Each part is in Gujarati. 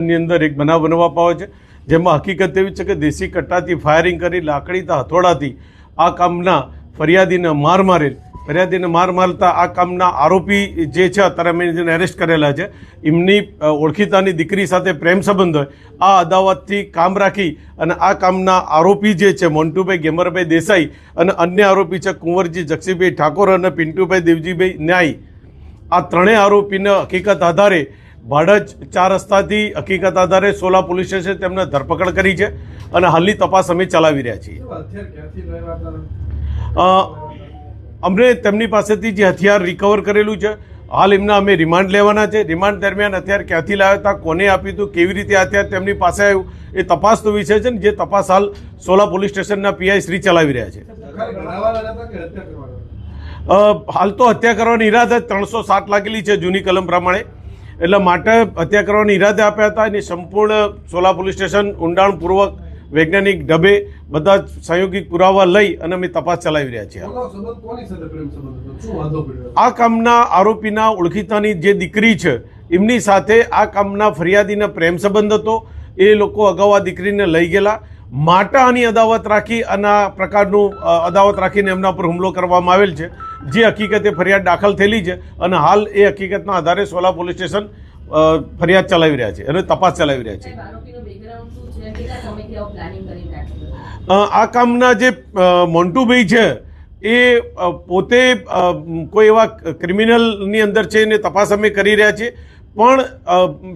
ની અંદર એક બનાવ બનવા પામે છે, જેમાં હકીકત એવી છે કે દેશી કટ્ટાથી ફાયરિંગ કરી લાકડીથી હથોડાથી આ કામના ફરિયાદીને માર મારતા આ કામના આરોપી જે છે અત્યારે અમે જેને એરેસ્ટ કરેલા છે, એમની ઓળખીતાની દીકરી સાથે પ્રેમ સંબંધ હોય આ અદાવતથી કામ રાખી અને આ કામના આરોપી જે છે મોન્ટુભાઈ ગેમરભાઈ દેસાઈ અને અન્ય આરોપી છે કુંવરજી જક્ષીભાઈ ઠાકોર અને પિન્ટુભાઈ દેવજીભાઈ ન્યાય, આ ત્રણેય આરોપીને હકીકત આધારે ભાડજ 4 રસ્તાથી હકીકત આધારે સોલા પોલીસ સ્ટેશન તેમને ધરપકડ કરી છે અને હાલની તપાસ અમે ચલાવી રહ્યા છીએ। અમને તેમની પાસેથી જે હથિયાર રિકવર કરેલું છે હાલ એમના અમે રિમાન્ડ લેવાના છે। રિમાન્ડ દરમિયાન હથિયાર ક્યાંથી લાવ્યા હતા, કોને આપ્યું હતું, કેવી રીતે હથિયાર તેમની પાસે આવ્યું એ તપાસનો વિષય છે ને જે તપાસ હાલ સોલા પોલીસ સ્ટેશનના પીઆઈ શ્રી ચલાવી રહ્યા છે। હાલ તો હત્યા કરવાની ઈરાદા 307 લાગેલી છે જૂની કલમ પ્રમાણે, એટલે માટે હત્યા કરવાની ઈરાદે આપ્યા હતા। એની સંપૂર્ણ સોલા પોલીસ સ્ટેશન ઊંડાણપૂર્વક વૈજ્ઞાનિક ઢબે બધા સંયોગિક પુરાવા લઈ અને અમે તપાસ ચલાવી રહ્યા છીએ। આ કામના આરોપીના ઓળખીતાની જે દીકરી છે એમની સાથે આ કામના ફરિયાદીનો પ્રેમ સંબંધ હતો। એ લોકો અગાઉ આ દીકરીને લઈ ગયેલા, માટે આની અદાવત રાખી અને આ પ્રકારનું અદાવત રાખીને એમના પર હુમલો કરવામાં આવેલ છે, જે હકીકતે ફરિયાદ દાખલ થયેલી છે અને હાલ એ હકીકતના આધારે સોલા પોલીસ સ્ટેશન ફરિયાદ ચલાવી રહ્યા છે અને તપાસ ચલાવી રહ્યા છે। આ કામના જે મોન્ટુભાઈ છે એ પોતે કોઈ એવા ક્રિમિનલની અંદર છે એને તપાસ અમે કરી રહ્યા છીએ, પણ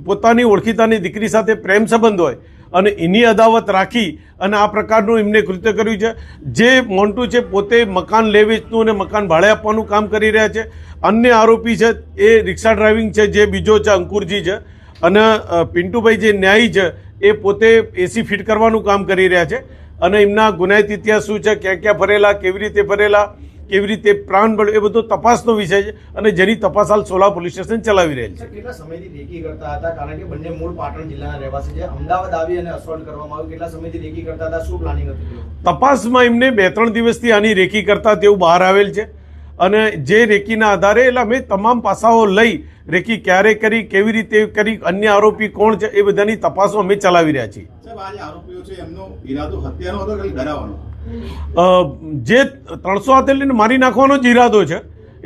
પોતાની ઓળખીતાની દીકરી સાથે પ્રેમ સંબંધ હોય અને એની અદાવત રાખી અને આ પ્રકારનું એમને કૃત્ય કર્યું છે। જે મોન્ટુ છે પોતે મકાન લે વેચનું અને મકાન ભાડે આપવાનું કામ કરી રહ્યા છે। અન્ય આરોપી છે એ રિક્ષા ડ્રાઇવિંગ છે, જે બીજો છે અંકુરજી છે, અને પિન્ટુભાઈ જે ન્યાયી છે એ પોતે એસી ફિટ કરવાનું કામ કરી રહ્યા છે। અને એમના ગુનાહિત ઇતિહાસ શું છે, ક્યાં ક્યાં ફરેલા, કેવી રીતે ફરેલા, કેવી રીતે પ્રાણ બળ, એ બધો તપાસનો વિષય છે અને જેની તપાસ હાલ સોલા પોલીસ સ્ટેશન ચલાવી રહેલ છે। કેટલા સમયથી રેકી કરતા હતા, કારણ કે બંને મૂળ પાટણ જિલ્લાના રહેવાસી છે, અમદાવાદ આવી અને અસોલ્ટ કરવામાં આવ્યું, કેટલા સમયથી રેકી કરતા હતા, શું પ્લાનિંગ હતું? તપાસમાં એમને 2-3 દિવસથી આની રેકી કરતા તેવું બહાર આવેલ છે અને જે રેકીના આધારે એટલે અમે તમામ પાસાઓ લઈ રેકી ક્યારે કરી, કેવી રીતે કરી, અન્ય આરોપી કોણ છે એ બધાની તપાસો અમે ચલાવી રહ્યા છીએ। જે 307 લઈને મારી નાખવાનો જ ઈરાદો છે,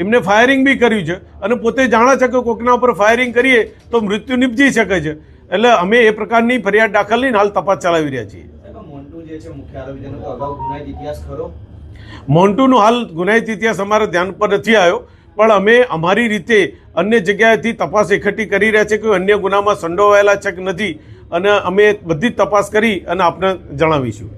એમને ફાયરિંગ બી કર્યું છે અને પોતે જાણે છે કે કોકના ઉપર ફાયરિંગ કરીએ તો મૃત્યુ નિપજી શકે છે, એટલે અમે એ પ્રકારની ફરિયાદ દાખલ લઈને હાલ તપાસ ચલાવી રહ્યા છીએ। મોન્ટુ જે છે મુખ્ય આરોપી, તેનો તો અગાઉ ગુનાહિત ઇતિહાસ ખરો? મોન્ટુનો હાલ ગુનાહિત ઇતિહાસ અમારા ધ્યાન પર નથી આવ્યો, પણ અમે અમારી રીતે અન્ય જગ્યાએથી તપાસ એકઠી કરી રહ્યા છીએ કે અન્ય ગુનામાં સંડોવાયેલા છે કે નથી, અને અમે બધી જ તપાસ કરી અને આપને જણાવીશું।